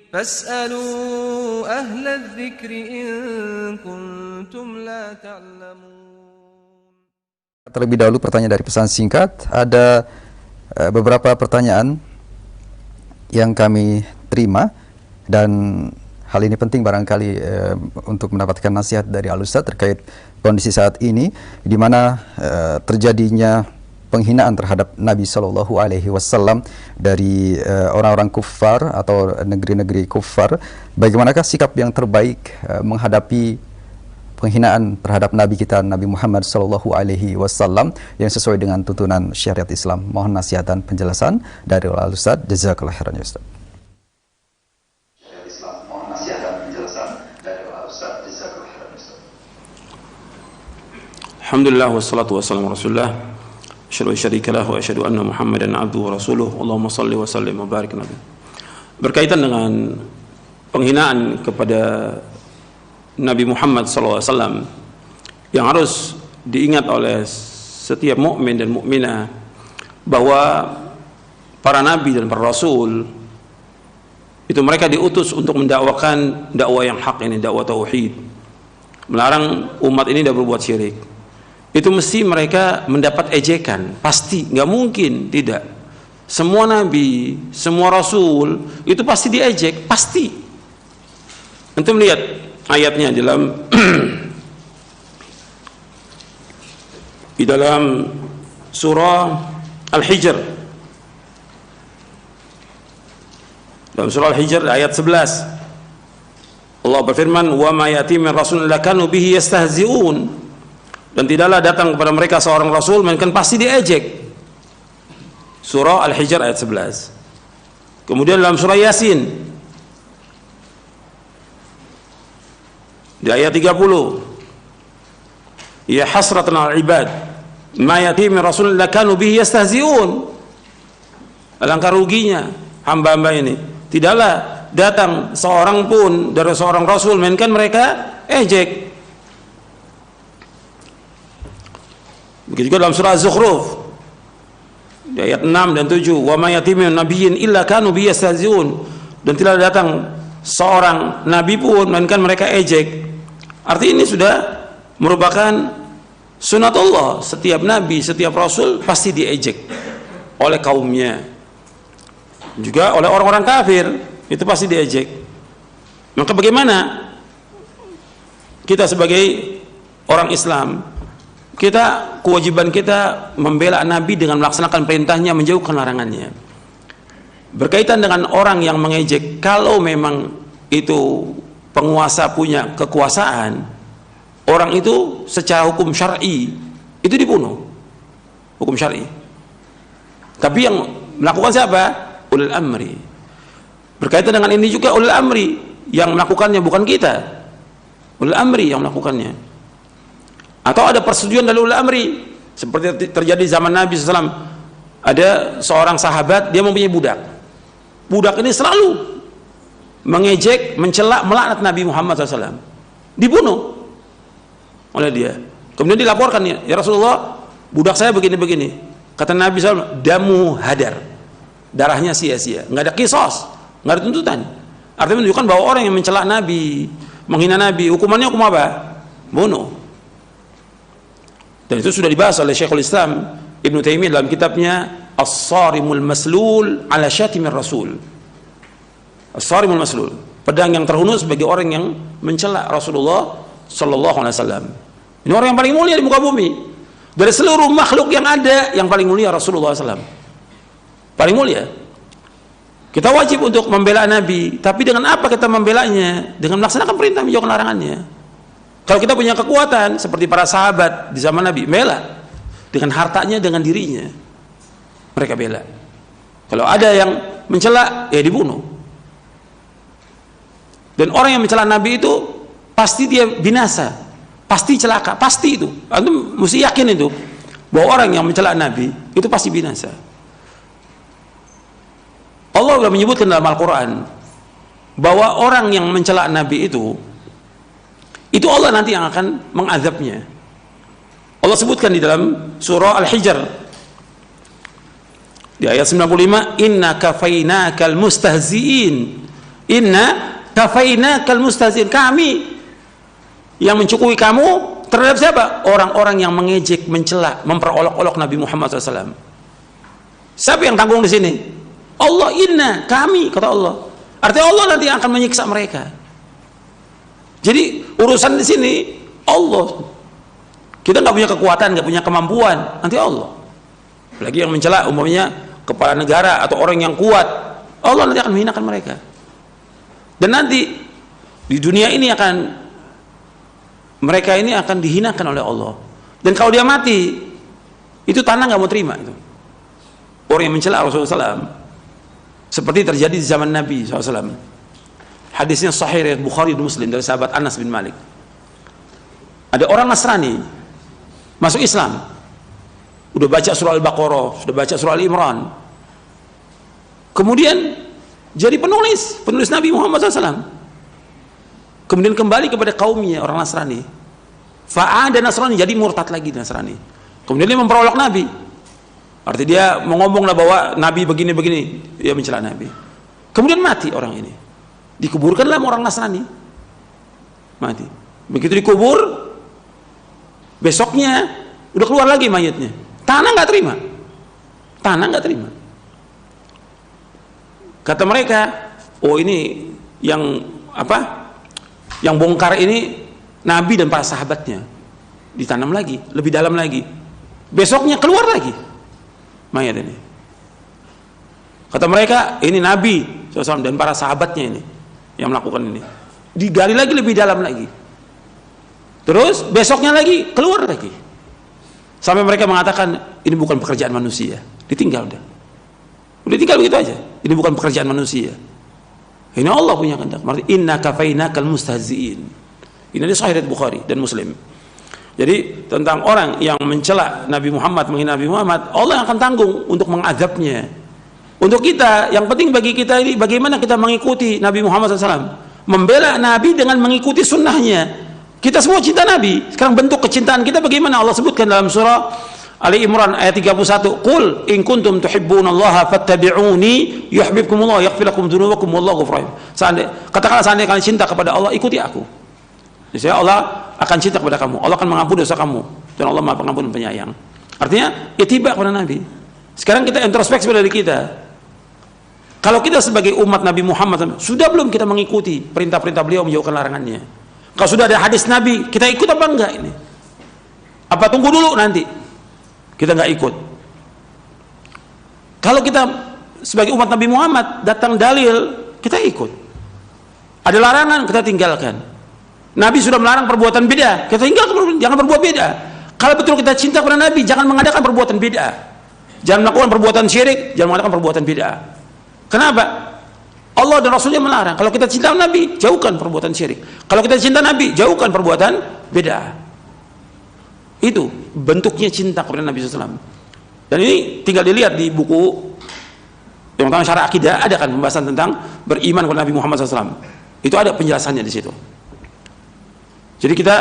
فاسألوا أهل الذكر إن كنتم لا تعلمون. Terlebih dahulu pertanyaan dari pesan singkat. Ada beberapa pertanyaan yang kami terima, dan hal ini penting barangkali untuk mendapatkan nasihat dari Al-Ustadz terkait kondisi saat ini di mana terjadinya penghinaan terhadap Nabi Shallallahu Alaihi Wasallam dari orang-orang kufar atau negeri-negeri kufar. Bagaimanakah sikap yang terbaik menghadapi penghinaan terhadap Nabi kita, Nabi Muhammad Sallallahu Alaihi Wasallam yang sesuai dengan tuntunan syariat Islam? Mohon nasihat dan penjelasan dari Al-Ustadz. Jazakallahu khairan ya Ustaz. Syariat Islam, mohon nasihat dan penjelasan dari Al-Ustadz. Jazakallahu khairan ya Ustaz. Alhamdulillah wassalatu wassalamu ala Rasulillah. Asyhadu an la syarika lahu wa asyhadu anna Muhammadan abduhu wa rasuluh. Allahumma shalli wa sallim wa barik nabi. Berkaitan dengan penghinaan kepada Nabi Muhammad SAW yang harus diingat oleh setiap mukmin dan mukminah bahwa para nabi dan para rasul itu mereka diutus untuk mendakwakan dakwah yang hak ini, dakwah tauhid, melarang umat ini dari berbuat syirik. Itu mesti mereka mendapat ejekan, pasti, nggak mungkin tidak. Semua nabi, semua rasul itu pasti diejek, pasti. Antum lihat ayatnya dalam di dalam surah Al-Hijr. Dalam surah Al-Hijr ayat 11 Allah berfirman, "Wa ma ya'ti min rasulin illa kanu bihi yastahzi'un." Dan tidaklah datang kepada mereka seorang rasul melainkan pasti diejek. Surah Al-Hijr ayat 11. Kemudian dalam surah Yasin di ayat 30, ya hasratan al ibad ma yati min rasulin la kanu bihi yastahzi'un. Alangkah ruginya hamba-hamba ini, tidaklah datang seorang pun dari seorang rasul melainkan mereka ejek. Begitu juga dalam surah Az-Zukhruf di ayat 6 dan 7, wa ma yati min nabiyyin illa kanu bihi yastahzi'un. Dan tidak datang seorang nabi pun melainkan mereka ejek. Artinya ini sudah merupakan sunatullah. Setiap nabi, setiap rasul pasti diejek oleh kaumnya, juga oleh orang-orang kafir, itu pasti diejek. Maka bagaimana kita sebagai orang Islam, kita, kewajiban kita membela nabi dengan melaksanakan perintahnya, menjauhkan larangannya. Berkaitan dengan orang yang mengejek, kalau memang itu penguasa punya kekuasaan, orang itu secara hukum syar'i itu dibunuh, hukum syar'i. Tapi yang melakukan siapa? Ulul amri. Berkaitan dengan ini juga ulul amri yang melakukannya, bukan kita. Ulul amri yang melakukannya. Atau ada persetujuan dari ulul amri, seperti terjadi zaman Nabi SAW. Ada seorang sahabat, dia mempunyai budak. Budak ini selalu mengejek, mencela, melaknat Nabi Muhammad SAW. Dibunuh oleh dia. Kemudian dilaporkan, ya Rasulullah, budak saya begini-begini. Kata Nabi SAW, damu hadar, darahnya sia-sia, nggak ada kisos, nggak ada tuntutan. Artinya menunjukkan bahwa orang yang mencela Nabi, menghina Nabi, hukumannya hukum apa? Bunuh. Dan itu sudah dibahas oleh Syekhul Islam Ibnu Taimiyah dalam kitabnya As-Sarimul Maslul ala Syatimir Rasul. As-Sarimul Maslul, pedang yang terhunus bagi orang yang mencela Rasulullah sallallahu alaihi wasallam. Ini orang yang paling mulia di muka bumi. Dari seluruh makhluk yang ada, yang paling mulia Rasulullah SAW. Paling mulia. Kita wajib untuk membela Nabi, tapi dengan apa kita membelanya? Dengan melaksanakan perintah, menjauhkan larangannya. Kalau kita punya kekuatan seperti para sahabat di zaman Nabi, bela dengan hartanya, dengan dirinya, mereka bela. Kalau ada yang mencela, ya dibunuh. Dan orang yang mencela Nabi itu pasti dia binasa, pasti celaka, pasti itu. Antum mesti yakin itu bahwa orang yang mencela Nabi itu pasti binasa. Allah sudah menyebutkan dalam Al-Quran bahwa orang yang mencela Nabi itu Allah nanti yang akan mengazabnya. Allah sebutkan di dalam surah Al-Hijr di ayat 95, inna kafainakal mustahzi'in, Inna kafainakal mustahzi'in. Kami yang mencukupi kamu terhadap siapa? Orang-orang yang mengejek, mencela, memperolok-olok Nabi Muhammad SAW. Siapa yang tanggung di sini? Allah. Inna, kami, kata Allah. Artinya Allah nanti akan menyiksa mereka. Jadi urusan di sini Allah. Kita nggak punya kekuatan, nggak punya kemampuan, nanti Allah. Apalagi yang mencela umpamanya kepala negara atau orang yang kuat, Allah nanti akan menghinakan mereka. Dan nanti di dunia ini mereka ini akan dihinakan oleh Allah. Dan kalau dia mati, itu tanah nggak mau terima itu. Orang yang mencela Rasulullah SAW, seperti terjadi di zaman Nabi SAW. Hadisnya sahih riwayat Bukhari dan Muslim dari sahabat Anas bin Malik. Ada orang Nasrani masuk Islam, udah baca surah Al-Baqarah, sudah baca surah Al-Imran, kemudian jadi penulis Nabi Muhammad SAW. Kemudian kembali kepada kaumnya orang Nasrani. Fa'ada Nasrani, jadi murtad lagi Nasrani. Kemudian dia memperolok Nabi. Artinya dia mengomonglah bahwa Nabi begini-begini, dia mencela Nabi. Kemudian mati orang ini. Dikuburkanlah orang Nasrani. Mati. Begitu dikubur, besoknya udah keluar lagi mayatnya. Tanah nggak terima. Tanah nggak terima. Kata mereka, oh ini yang apa? Yang bongkar ini Nabi dan para sahabatnya. Ditanam lagi, lebih dalam lagi. Besoknya keluar lagi mayat ini. Kata mereka, ini Nabi SAW dan para sahabatnya ini yang melakukan ini. Digali lagi lebih dalam lagi. Terus besoknya lagi keluar lagi. Sampai mereka mengatakan ini bukan pekerjaan manusia. Ditinggal udah. Udah tinggal begitu aja. Ini bukan pekerjaan manusia. Ini Allah punya kehendak. Inna kafainakal mustahzi'in. Ini ada sahih riwayat Bukhari dan Muslim. Jadi tentang orang yang mencela Nabi Muhammad, menghina Nabi Muhammad, Allah akan tanggung untuk mengadabnya. Untuk kita, yang penting bagi kita ini bagaimana kita mengikuti Nabi Muhammad SAW, membela Nabi dengan mengikuti sunnahnya. Kita semua cinta Nabi. Sekarang bentuk kecintaan kita bagaimana? Allah sebutkan dalam surah Ali Imran ayat 31, "Qul in kuntum tuhibbunallaha fattabi'uni yuhibbukumullah yaghfir lakum dzunubakum wallahu ghafurur rahim." Katakanlah seandainya kalian cinta kepada Allah, ikuti aku. Jadi Allah akan cinta kepada kamu. Allah akan mengampuni dosa kamu dan Allah Maha Pengampun dan Penyayang. Artinya ittiba kepada Nabi. Sekarang kita introspeksi pada diri kita. Kalau kita sebagai umat Nabi Muhammad sudah belum kita mengikuti perintah-perintah beliau, menjauhkan larangannya? Kalau sudah ada hadis Nabi, kita ikut apa enggak ini? Apa tunggu dulu nanti? Kita nggak ikut. Kalau kita sebagai umat Nabi Muhammad datang dalil, kita ikut. Ada larangan, kita tinggalkan. Nabi sudah melarang perbuatan bid'ah, kita tinggalkan, jangan berbuat bid'ah. Kalau betul kita cinta kepada Nabi, jangan mengadakan perbuatan bid'ah. Jangan melakukan perbuatan syirik, jangan mengadakan perbuatan bid'ah. Kenapa? Allah dan Rasulnya melarang. Kalau kita cinta Nabi, jauhkan perbuatan syirik. Kalau kita cinta Nabi, jauhkan perbuatan bid'ah. Itu bentuknya cinta kepada Nabi SAW. Dan ini tinggal dilihat di buku yang pertama Syarah Akidah, ada kan pembahasan tentang beriman kepada Nabi Muhammad SAW. Itu ada penjelasannya di situ. Jadi kita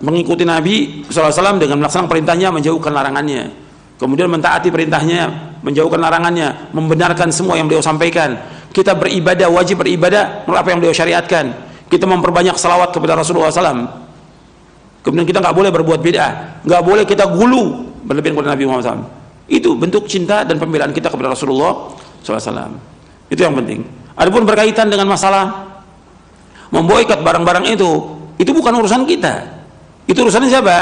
mengikuti Nabi SAW dengan melaksanakan perintahnya, menjauhkan larangannya. Kemudian mentaati perintahnya, menjauhkan larangannya, membenarkan semua yang beliau sampaikan. Kita beribadah, wajib beribadah menurut apa yang beliau syariatkan. Kita memperbanyak salawat kepada Rasulullah SAW. Kemudian kita nggak boleh berbuat bid'ah, nggak boleh kita gulu berlebihan kepada Nabi Muhammad SAW. Itu bentuk cinta dan pembelaan kita kepada Rasulullah SAW. Itu yang penting. Adapun berkaitan dengan masalah memboikot barang-barang itu bukan urusan kita. Itu urusannya siapa?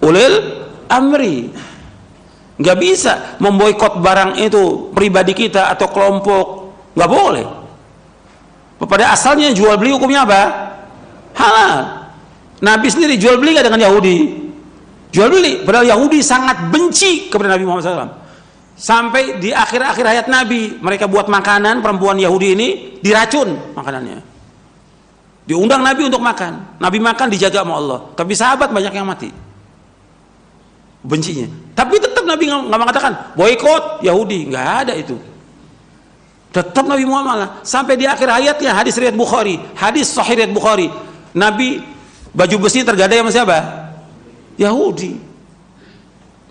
Ulil amri. Nggak bisa memboikot barang itu pribadi kita atau kelompok, nggak boleh. Pada asalnya jual beli hukumnya apa? Halal. Nabi sendiri jual beli nggak dengan Yahudi? Jual beli. Padahal Yahudi sangat benci kepada Nabi Muhammad SAW. Sampai di akhir-akhir hayat Nabi, mereka buat makanan, perempuan Yahudi ini diracun makanannya. Diundang Nabi untuk makan. Nabi makan dijaga sama Allah. Tapi sahabat banyak yang mati. Bencinya. Tapi tetap Nabi nggak mengatakan boikot Yahudi, nggak ada itu. Tetap Nabi Muhammad sampai di akhir hayatnya, hadis riwayat Bukhari, hadis sahih riwayat Bukhari, Nabi baju besi tergadai sama siapa? Yahudi.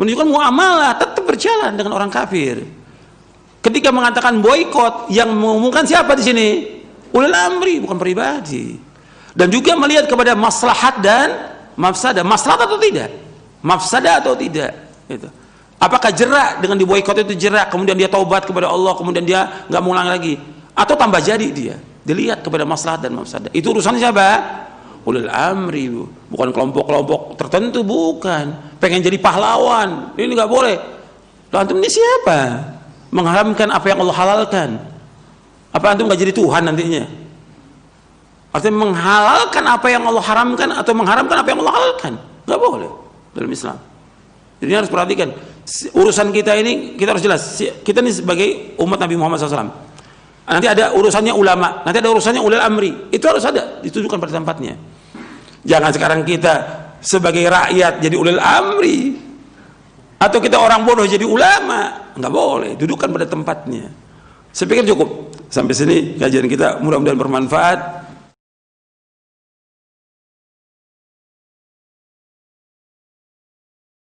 Menunjukkan muamalah tetap berjalan dengan orang kafir. Ketika mengatakan boikot, yang mengumumkan siapa di sini? ulil amri, bukan pribadi. Dan juga melihat kepada maslahat dan mafsadah. Maslahat atau tidak? Mafsadah atau tidak? Gitu. Apakah jerak dengan diboikot itu jerak, kemudian dia taubat kepada Allah, kemudian dia nggak mengulang lagi, atau tambah jadi dia? Dilihat kepada maslahat dan mafsadah. Itu urusan siapa? Ulil amri, bukan kelompok-kelompok tertentu, bukan. Pengen jadi pahlawan, ini nggak boleh. Lalu antum ini siapa? Mengharamkan apa yang Allah halalkan. Apa antum nggak jadi Tuhan nantinya? Artinya menghalalkan apa yang Allah haramkan atau mengharamkan apa yang Allah halalkan, nggak boleh dalam Islam. Jadi harus perhatikan urusan kita ini, kita harus jelas. Kita ini sebagai umat Nabi Muhammad SAW. Nanti ada urusannya ulama, nanti ada urusannya ulil amri. Itu harus ada, ditujukan pada tempatnya. Jangan sekarang kita sebagai rakyat jadi ulil amri, atau kita orang bodoh jadi ulama. Nggak boleh, dudukan pada tempatnya. Saya pikir cukup sampai sini kajian kita, mudah-mudahan bermanfaat.